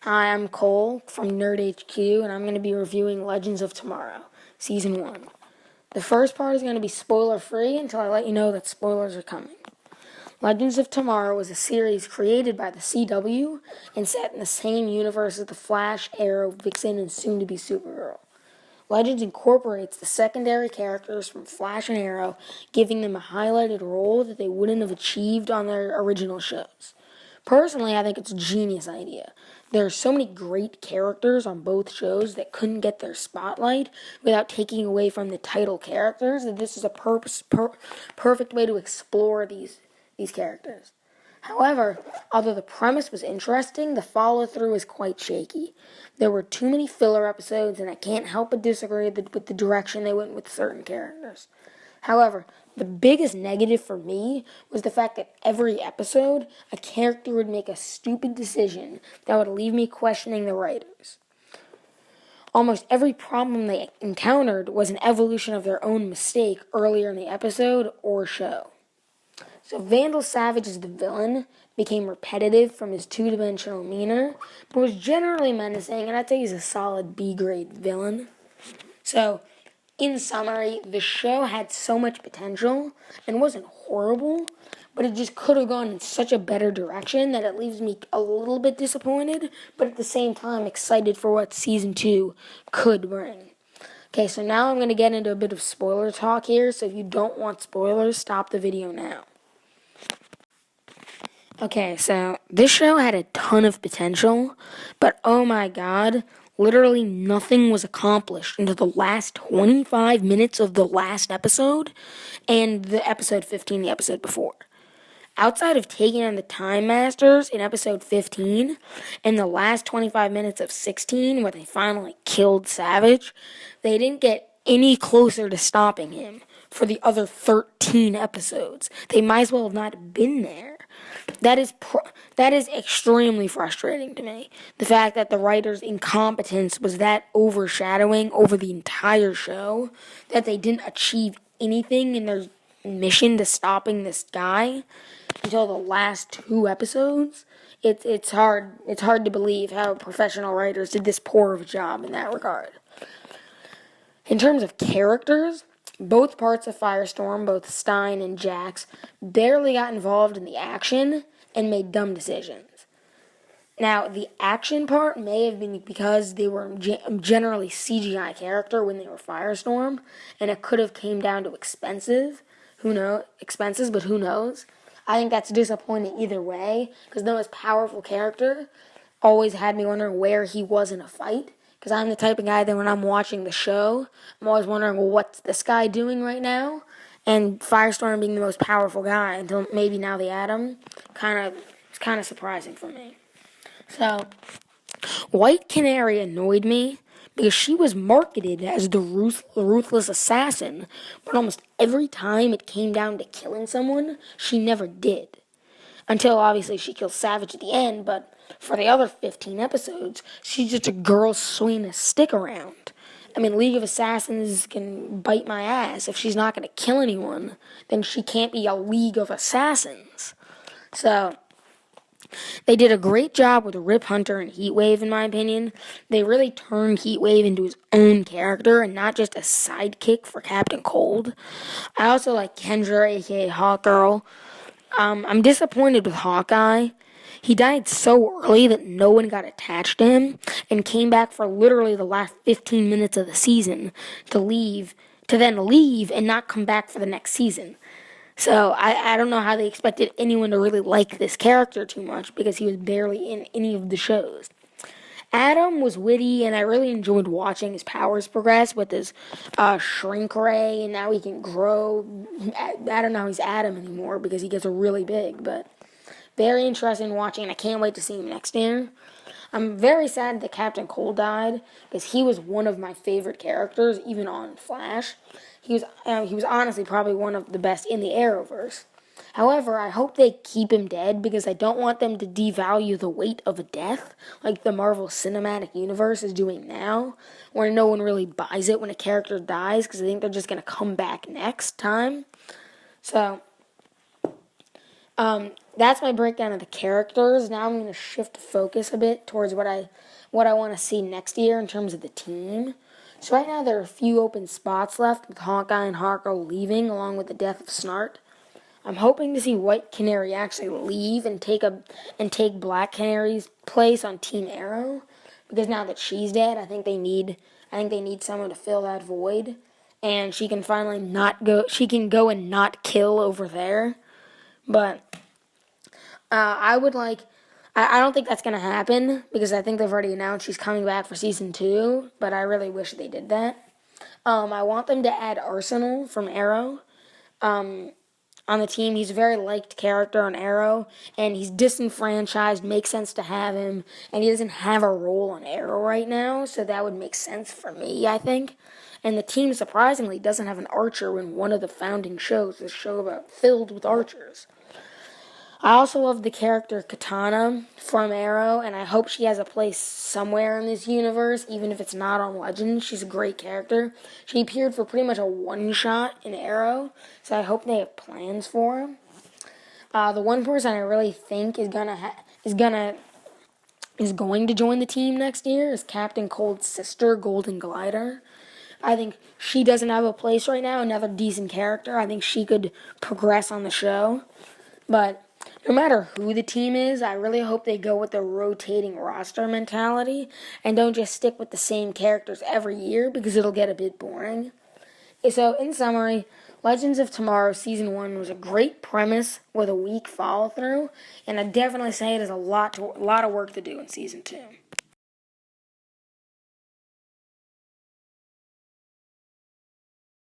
Hi, I'm Cole from Nerd HQ, and I'm going to be reviewing Legends of Tomorrow, Season 1. The first part is going to be spoiler-free until I let you know that spoilers are coming. Legends of Tomorrow was a series created by the CW and set in the same universe as The Flash, Arrow, Vixen, and soon-to-be Supergirl. Legends incorporates the secondary characters from Flash and Arrow, giving them a highlighted role that they wouldn't have achieved on their original shows. Personally, I think it's a genius idea. There are so many great characters on both shows that couldn't get their spotlight without taking away from the title characters that this is a perfect way to explore these characters. However, although the premise was interesting, the follow-through is quite shaky. There were too many filler episodes, and I can't help but disagree with the direction they went with certain characters. However, the biggest negative for me was the fact that every episode, a character would make a stupid decision that would leave me questioning the writers. Almost every problem they encountered was an evolution of their own mistake earlier in the episode or show. So Vandal Savage as the villain became repetitive from his two-dimensional demeanor, but was generally menacing, and I'd say he's a solid B-grade villain. So, in summary, the show had so much potential and wasn't horrible, but it just could have gone in such a better direction that it leaves me a little bit disappointed, but at the same time excited for what Season 2 could bring. Okay, so now I'm going to get into a bit of spoiler talk here, so if you don't want spoilers, stop the video now. Okay, so this show had a ton of potential, but oh my god, literally nothing was accomplished until the last 25 minutes of the last episode and the episode 15, the episode before. Outside of taking on the Time Masters in episode 15 and the last 25 minutes of 16 where they finally killed Savage, they didn't get any closer to stopping him for the other 13 episodes. They might as well have not been there. That is extremely frustrating to me. The fact that the writer's incompetence was that overshadowing over the entire show, that they didn't achieve anything in their mission to stopping this guy until the last 2 episodes. It's hard to believe how professional writers did this poor of a job in that regard. In terms of characters, both parts of Firestorm, both Stein and Jax, barely got involved in the action and made dumb decisions. Now, the action part may have been because they were generally CGI character when they were Firestorm, and it could have came down to expenses, but who knows? I think that's disappointing either way, because the most powerful character always had me wondering where he was in a fight. Because I'm the type of guy that when I'm watching the show, I'm always wondering, well, what's this guy doing right now? And Firestorm being the most powerful guy until maybe now the Atom, it's kind of surprising for me. So, White Canary annoyed me because she was marketed as the ruthless assassin, but almost every time it came down to killing someone, she never did. Until, obviously, she kills Savage at the end, but for the other 15 episodes, she's just a girl swinging a stick around. I mean, League of Assassins can bite my ass. If she's not going to kill anyone, then she can't be a League of Assassins. So, they did a great job with Rip Hunter and Heatwave, in my opinion. They really turned Heatwave into his own character and not just a sidekick for Captain Cold. I also like Kendra, aka Hawkgirl. I'm disappointed with Hawkeye. He died so early that no one got attached to him and came back for literally the last 15 minutes of the season to then leave and not come back for the next season. So I don't know how they expected anyone to really like this character too much because he was barely in any of the shows. Adam was witty, and I really enjoyed watching his powers progress with his shrink ray, and now he can grow. I don't know how he's Adam anymore because he gets really big, but very interesting watching, and I can't wait to see him next year. I'm very sad that Captain Cold died because he was one of my favorite characters, even on Flash. He was honestly probably one of the best in the Arrowverse. However, I hope they keep him dead because I don't want them to devalue the weight of a death like the Marvel Cinematic Universe is doing now, where no one really buys it when a character dies because I think they're just going to come back next time. So, that's my breakdown of the characters. Now I'm going to shift focus a bit towards what I want to see next year in terms of the team. So right now there are a few open spots left with Hawkeye and Harko leaving along with the death of Snart. I'm hoping to see White Canary actually leave and take Black Canary's place on Team Arrow, because now that she's dead, I think they need someone to fill that void, and she can finally not go. She can go and not kill over there, but I would like. I don't think that's gonna happen because I think they've already announced she's coming back for season 2. But I really wish they did that. I want them to add Arsenal from Arrow. On the team. He's a very liked character on Arrow, and he's disenfranchised. Makes sense to have him, and he doesn't have a role on Arrow right now, so that would make sense for me, I think. And the team surprisingly doesn't have an archer in one of the founding shows. This show about filled with archers. I also love the character Katana from Arrow, and I hope she has a place somewhere in this universe, even if it's not on Legends. She's a great character. She appeared for pretty much a one-shot in Arrow, so I hope they have plans for her. The one person I really think is going to join the team next year is Captain Cold's sister, Golden Glider. I think she doesn't have a place right now. Another decent character. I think she could progress on the show, but no matter who the team is, I really hope they go with the rotating roster mentality and don't just stick with the same characters every year because it'll get a bit boring. So, in summary, Legends of Tomorrow Season 1 was a great premise with a weak follow-through, and I definitely say it is a lot of work to do in Season 2.